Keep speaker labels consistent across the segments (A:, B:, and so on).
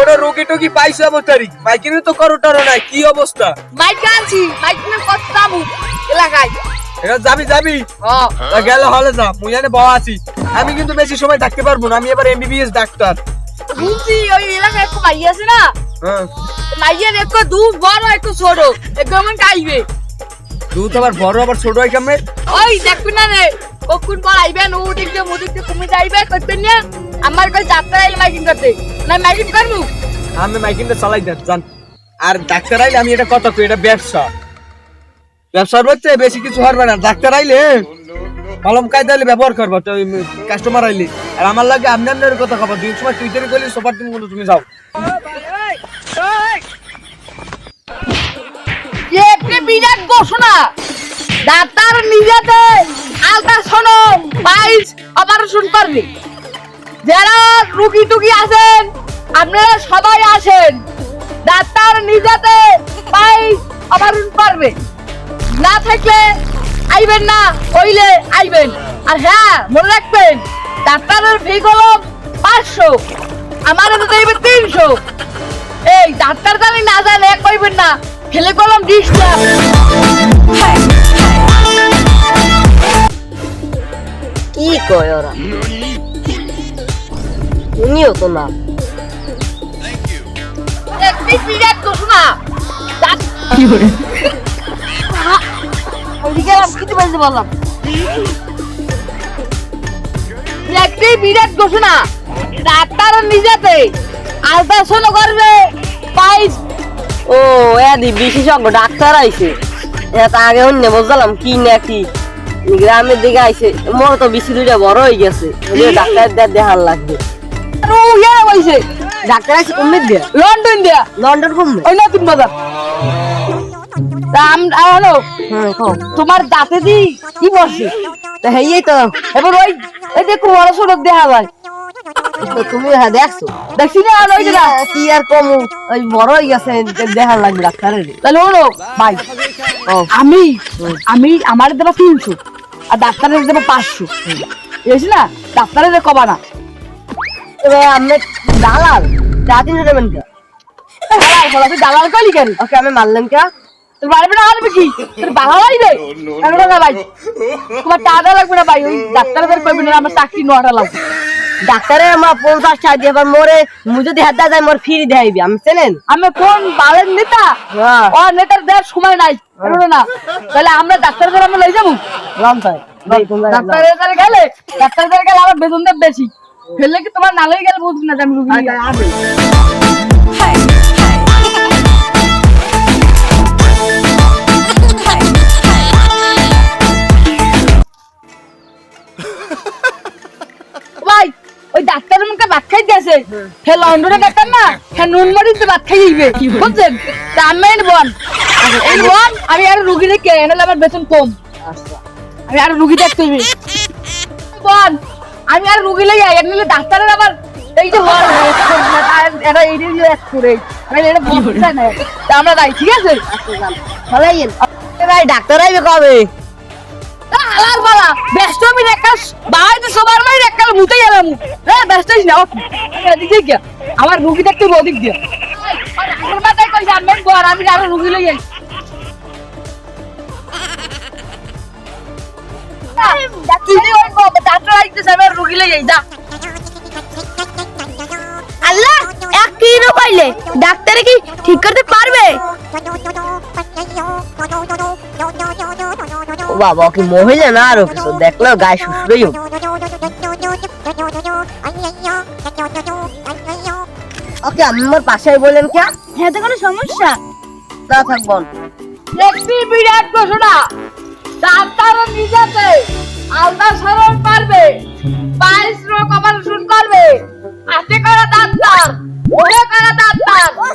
A: কোন রোগী টোগী পাইছো অবতারি মাইকিনে তো করোটারো নাই কি অবস্থা
B: মাইক আনছি মাইকিনে কত দামু এলাকায়
A: এটা যাবি তা গেলে হলে যা মুই এনে বড় আছি আমি কিন্তু বেশি সময় থাকতে পারবো না আমি এবার এমবিবিএস ডাক্তার
B: বুঝছি ওই এলাকায় একটু মাইয়া আছে না
A: হ্যাঁ
B: মাইয়ার একটু দূর বড় একটু ছোট একদম আমার কাইবে
A: দুধ আবার বড় আবার ছোট হয় কেমনে
B: ওই দেখবি না রে কখন পর আইবেন ও দেখবে মুদিকে কমে যাইবে করবেন না আমার কাছে যাত্রা এই মাইকিং করতে না মাইকিং করবো
A: আমি মাইকিনটা চালাই দেন জান আর ডাক্তার আইলে আমি এটা কত কই এটা ব্যবসার মধ্যে বেশি কিছু হবে না ডাক্তার আইলে কলম কায়দা ব্যবহার করবো তো কাস্টমার আইলে আর আমার লাগে আপনার কথা খবর দুই সময় টুইটারে গেলে সবার তুমি যাও
B: একটা বিরাট ঘোষণা ডাক্তার নিজেতে আল্ট্রাসাউন্ড পাইলস অপারেশন করবে যারা রোগী টুগী আছেন আপনারা সবাই আসেন ডাক্তার নিজেতে পাইলস অপারেশন করবে না থাকলে আইবেন না হইলে আইবেন আর হ্যাঁ মনে রাখবেন ডাক্তারের ফি হলো 500 আমার তো দেবে 300 এই ডাক্তার জানি না জানে এক পাইবেন না ফেলে কলম ডিস্টার্ব
C: কি কয় ওরা শুনিও তো না
B: একটি বিরাট ঘোষণা
C: কি করে
B: ওইদিকে কিছু বলতে বললাম একটি বিরাট ঘোষণা ডাক্তার নিজেতে আল্ট্রাসাউন্ড করবে পাইস
C: ও এদি বিশেষজ্ঞ ডাক্তার আইছে এটা আগে অন্য বুঝলাম কি না কি গ্রামের দিকে আইছে মোর তো বেশি দুইটা বড় হয়ে গেছে ডাক্তার দেখার লাগবে
B: ও ইয়া হইছে
C: ডাক্তার আইছে কমে দিয়া
B: লন্ডন দিয়া
C: লন্ডন কমবে
B: ওই নতুন বাজার হ্যালো তোমার দাঁতে দি কি বসে
C: তা হেই তো
B: এবার ওই এই দেখো বড় সড়ক দেখা যায়
C: তুমি হ্যাঁ দেখছো
B: দেখছি না আর ওই জায়গা
C: কি আর কম ওই বড় হয়ে গেছে দেখার লাগবে ডাক্তারের
B: তাহলে হলো ভাই আমি আমি আমার দেবো 300 আর ডাক্তারের দেবো 500 বুঝলি না ডাক্তারের কবা না
C: এবার আমি দালাল রাতিন দেবেন কে
B: দালাল বলা তুই দালাল কলি কেন
C: ওকে আমি মারলাম কে
B: তোর বাড়ি না আনবি কি তোর বাবা বাড়ি রে এগুলো না ভাই তোমার টাকা লাগবে না ভাই ওই ডাক্তারের কইবি না আমার চাকরি নটা লাগবে
C: ডাক্তারে আমার 50 টাকা দিয়ে এবার মোরে মুই যদি হাত যায় মোর ফ্রি দেখাইবি আমি চেনেন
B: আমি কোন বালের নেতা ও নেতার দেওয়ার সময় নাই এগুলো না তাহলে আমরা ডাক্তারের আমরা লই যাবো
C: রামতাই
B: ডাক্তারের কাছে গেলে ডাক্তারের কাছে গেলে আমার বেতন দেব বেশি ফেললে কি তোমার না লই গেলে বুঝবি না যে আমি রুগী ভাই ওই ডাক্তারের মুখে ভাত খাই দিয়েছে হে লন্ডনের ডাক্তার না হ্যাঁ নুন মরিচে ভাত খাই দিবে বুঝছেন তা আমি বল এই বল আমি আর রুগী রেখে এনে আমার বেতন কম আমি আর রুগী দেখতে হইবে বল আমি আর রুগী লেগে এনে ডাক্তারের আবার এই যে বল এটা এই যে এক করে আমি এটা বলতে না তা আমরা যাই ঠিক আছে
C: ভালোই ভাই ডাক্তার আইবে কবে
B: আলার বালা ব্যস্ত আমি একটা বাইরে সবার বাইরে একটা মুতে গেলাম রে ব্যস্ত হইস না এদিকে গিয়া আমার রুগী দেখতে ওদিক দিয়া আমার মাথায় কই জানবেন বল আমি আর রুগী লই যাই তুই যে ওই ডাক্তার আইতেছে আমি রুগী লই যাই যা
D: আল্লাহ এক কিলো পাইলে ডাক্তারে কি ঠিক করতে পারবে
C: ও বাবা কি মহিলা না আরো কিছু দেখলো গায়ে শুশুরই ওকে আমার পাশে বলেন কে
D: হ্যাঁ তো কোনো সমস্যা
C: না থাকবো
B: একটি বিরাট ঘোষণা ডাক্তার নিজেতে আল্ট্রাসাউন্ড পারবে পাইলস রোগ অপারেশন করবে হাতে করা ডাক্তার ওরে করা ডাক্তার
D: ও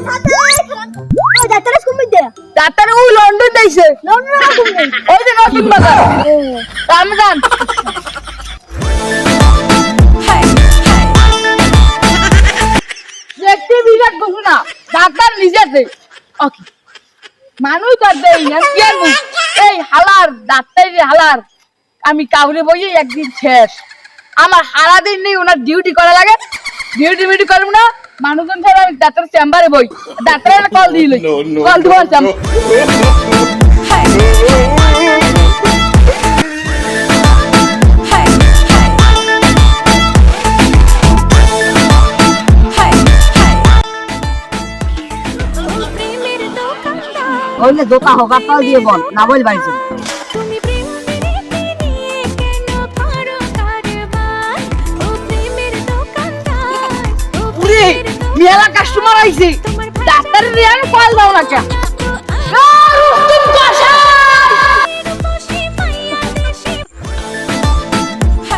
D: ডাক্তারে কমে দে
B: ডাক্তার ওই লন্ডন যাইছে
D: লন্ডন কমে
B: ওই যে নতুন বাজার রামজান একটি বিরাট ঘোষণা ডাক্তার নিজেতে ওকে মানুষ তো দেই না কি আর এই হালার ডাক্তারি হালার আমি কাউরে বই একদিন শেষ আমার সারাদিন নেই ওনার ডিউটি করা লাগে ডিউটি মিউটি করব না মানুষজন ছাড়া আমি ডাক্তার চেম্বারে বই ডাক্তারের কল দিই লই কল দিব চাম
C: ওইলে দোকা হোক পাল দিয়ে বল না বল বাইছে
B: পুরি মেলা কাস্টমার আইছে ডাক্তারের রিয়ান কল দাও না কে রুস্তুম কষাই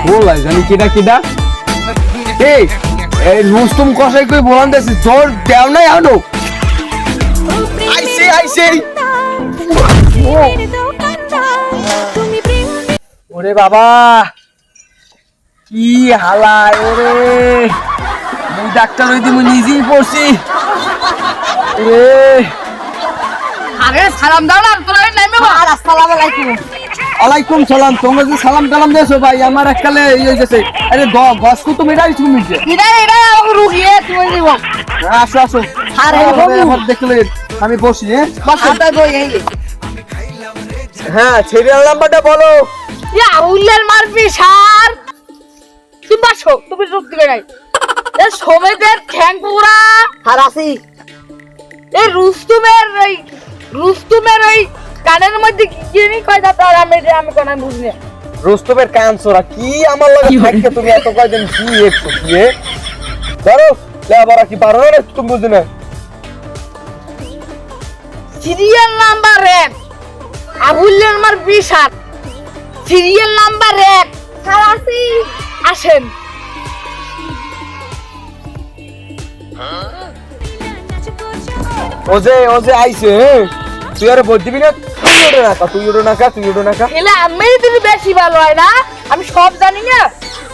A: বলাই জানি কিডা কিডা এই এই রুস্তুম কষাই কই বলান দেছে জোর দেও নাই আনো আইছে ওরে বাবা কি হালায় ওরে মুই ডাক্তার হইতে মুই নিজেই পড়ছি ওরে
B: আরে সালাম দাও না তোরা নাইমে
C: আর আসসালামু আলাইকুম
A: আলাইকুম সালাম তোমরা যে সালাম কালাম দেছো ভাই আমার এককালে এই হইছে আরে গস কো তুমি এটাই তুমি
B: এটা আমাকে রুগিয়ে তুমি দিব
A: আসো আসো
B: আরে
A: আমার দেখলে আমি বসি
B: বাসাটা বই এই
A: হ্যাঁ সিরিয়াল নাম্বারটা বলো
B: ইয়া উল্লের মারবি সার তুমি বাসো তুমি রুক দিবে নাই এ সমেতের ঠ্যাং পুরা
C: আর আসি
B: এই রুস্তুমের ওই কানের মধ্যে কি জানি কয় দাঁত আর আমি কোন বুঝি না
A: রোস্তমের কানসরা কি আমার লাগে থাকে তুমি এত কয়দিন কি একটু কি ধরো লেবারা কি পারো না তুমি বুঝি না
B: সিরিয়াল নাম্বার 1 আবুলের মার 20 সিরিয়াল নাম্বার 1 স্যার আসি আসেন
A: ওজে আইছে তুই আরে বল দিবি না তুই ওড়ো না কা
B: এলে আমি তুমি বেশি ভালো হয় না আমি সব জানি না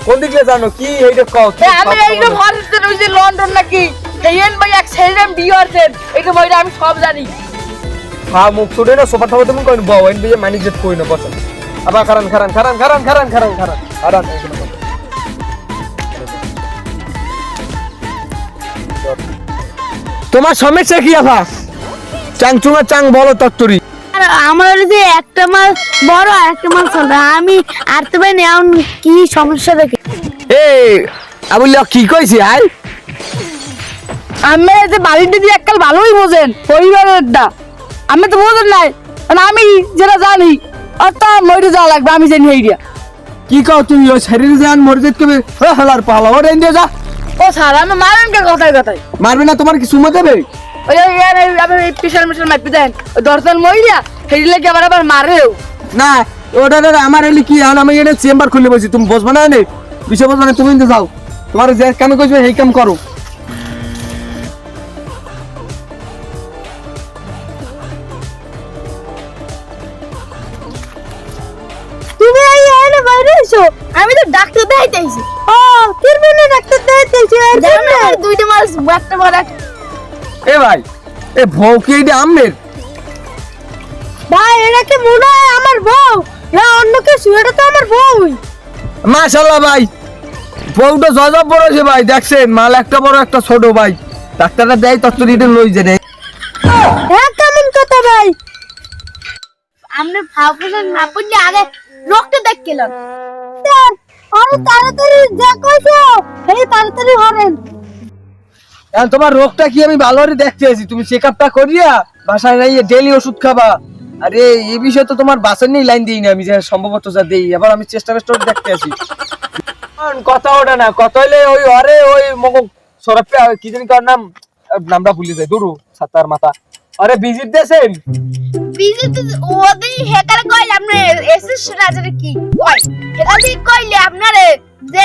A: কোন দিকে জানো কি এইটা কও
B: আমি এইটা ভারতের ওই যে লন্ডন নাকি হেয়েন ভাই এক সেলম ডিওরছেন এইটা ভাইরা আমি সব জানি
A: হ্যাঁ মুখ ছুড়ে না সোফা থাকতে তুমি কইন বাও এন বিয়ে মানি জেট কই না বসেন আবার খারান তোমার সমস্যা কি আফা চাংচুঙা চাং বলো তত্তরি
D: আর আমার যে একটা মাল বড় আর একটা মাল ছোট আমি আর তো ভাই নেও কি সমস্যা দেখে
A: এই আবুল্লাহ কি কইছি আই
B: আমি যে বাড়িতে দিয়ে এককাল ভালোই বোঝেন পরিবারেরটা আমি তো বোঝেন নাই মানে আমি যেটা জানি আর তা মরে যাওয়া লাগবে আমি জানি এইটা
A: কি কও তুমি ওই শরীর জান মরে যেত কবে হালার পালা ওরে ইন্ডিয়া যা
B: ও স্যার আমি মারেন কে কথায়
A: মারবে না তোমার কি সুমা দেবে
B: ওই আমি পিছার মিশাল মাপি দেন ওই দর্শন মহিলা সেই লাগে আবার মারেও
A: না ওটা আমার এলি কি আমি এটা চেম্বার খুলে বসি তুমি বসবে না নে বিষয় বসবে না তুমি কিন্তু যাও তোমার যে কাম কইবে সেই কাম করো
D: তুমি এই এনে বাইরে এসো আমি তো ডাক্তার দেখাইতেছি ও তোর মনে ডাক্তার দেখাইতেছি জানো দুইটা মাস একটা বড়
A: এ ভাই এ ভৌ কি এটা আমের
D: ভাই এটা কি মনে হয় আমার বউ না অন্য কিছু এটা তো আমার বউই
A: মাশাআল্লাহ ভাই বউটা জজব বড় আছে ভাই দেখছেন মাল একটা বড় একটা ছোট ভাই ডাক্তাররা দেয় তত্ত্ব দিতে লই যায়
D: হ্যাঁ কেমন কথা ভাই আমরা ভাবছিলাম না পড়লে আগে রক্ত দেখছিলাম স্যার আরে তাড়াতাড়ি যা কইছো এই তাড়াতাড়ি হরেন
A: এখন তোমার রোগটা কি আমি ভালো করে দেখতে আছি তুমি চেকআপটা করিয়া বাসায় নাই ডেইলি ওষুধ খাবা আরে এই বিষয়ে তো তোমার বাসার নেই লাইন দিই না আমি যে সম্ভবত যা দেই এবার আমি চেষ্টা দেখতে আছি কথা ওটা না কথা হইলে ওই আরে ওই মগ সরপে কি জানি কার নামটা ভুলে যায় দুরু সাতার মাথা আরে ভিজিট দেছেন
D: বিজি তো ওদি হেকারে কইলে আপনি এসএস রাজারে কি কই এটা ঠিক কইলে আপনারে যে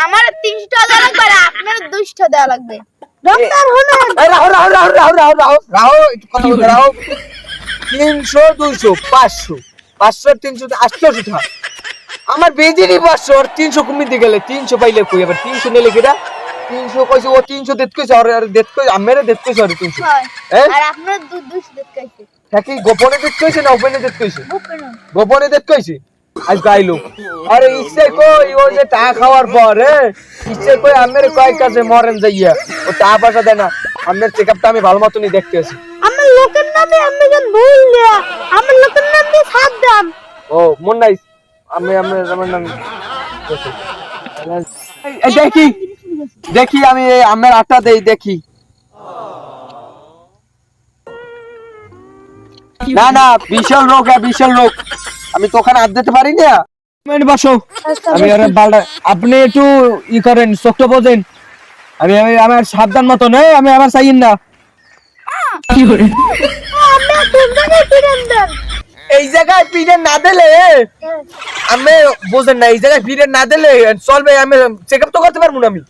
D: আমার 300 টাকা লাগবে আর আপনার 200 টাকা দেওয়া লাগবে ডক্টর হলো
A: রাহো একটু কথা বলতে রাহো 300 200 500 500 300 800 টাকা আমার বেজিনি 500 আর 300 কমিতে গেলে 300 পাইলে কই আবার 300 নিলে কিরা 300 কইছে ও 300 দেত কইছে আর দেত কই আমেরে দেত কইছে আর 300 হ্যাঁ
D: আর আপনার 200 দেখাইছে
A: থাকি গোপনে দেত কইছে না ওপেনে দেত কইছে গোপনে দেত কইছে আজ গাইলো আরে ইচ্ছে কই ও যে টাকা খাওয়ার পর ইচ্ছে কই আমের কয় কাছে মরেন যাইয়া ও টাকা পয়সা দেয় না আমের চেকআপটা আমি ভালো মতনই দেখতে আছি
D: আমার লোকের নামে আপনি যেন ভুললে আমার লোকের নাম দিয়ে সাত দাম
A: ও মন নাই আমি আমার নাম এই দেখি দেখি আমি এই আমের আটা দেই দেখি না না বিশাল রোগ বিশাল রোগ আমি তো ওখানে হাত দিতে পারি না বসো আমি আরে বালটা আপনি একটু ই করেন চোখটা বোঝেন আমি আমি আমার সাবধান মতো নেই আমি আবার চাইন না কি করে
D: আমরা কোন জায়গায় ফিরেন দেন
A: এই জায়গায় পিড়ে না দিলে আমি বোঝেন না এই জায়গায় পিড়ে না দিলে চলবে আমি চেকআপ তো করতে পারবো না আমি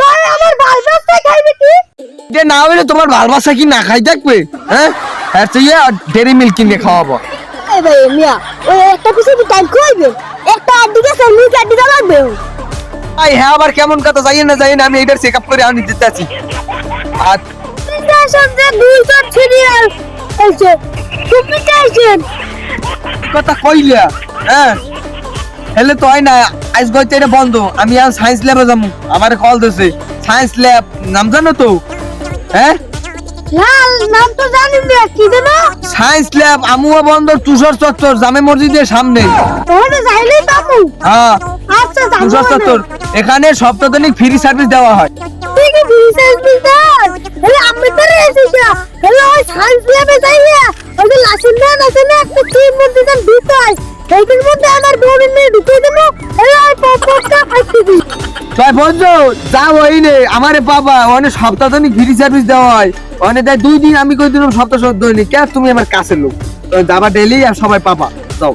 D: তাই আমার ভালবাসা খাইবে কি
A: যে না হলে তোমার ভালোবাসা কি না খাই থাকবে হ্যাঁ হ্যাঁ ডেরি মিল্ক কিনে খাওয়াবো
D: এই ভাই মিয়া ওই একটা পিছে টাইম কইবে একটা আদিকে সামনে কাটি দেওয়া লাগবে
A: আই হ্যাঁ আবার কেমন কথা যাই না আমি এইবার চেকআপ করে আনি দিতে আছি আর
D: সবচেয়ে দুইটা সিরিয়াল আছে তুমি চাইছেন
A: কথা কইলা হ্যাঁ হেলে তো হয় না আজ গইতে এটা বন্ধ আমি আর সায়েন্স ল্যাবে যাবো আমার কল দিছে সায়েন্স ল্যাব নাম জানো তো হ্যাঁ
D: লাল নাম তো জানি না কি জানো
A: সায়েন্স ল্যাব আমুয়া বন্ধ তুষার চত্বর জামে মসজিদের সামনে
D: ওখানে যাইলেই পাবো
A: হ্যাঁ
D: আচ্ছা
A: তুষার চত্বর এখানে সপ্তাহদৈনিক ফ্রি সার্ভিস দেওয়া হয়
D: ঠিক আছে রিসার্চ বিদার হেলে আমি তো এসেছি হেলে ওই সায়েন্স ল্যাবে যাইয়া ওই যে লাসিন ম্যান আছে না একটা টিম মধ্যে যান ভিতর এইটার মধ্যে আমার বোনের মেয়ে ঢুকে দেবো হেলে ওই পপটা ফাইতে দিই
A: তাই বলছো যাও ওই নে আমারে বাবা অনেক সপ্তাহদৈনিক ফ্রি সার্ভিস দেওয়া হয় অনেক দেয় 2 দিন আমি কই দিলাম সপ্তাহ দৈনিক কে তুমি আমার কাছের লোক যাবা ডেইলি আর সবাই পাবা যাও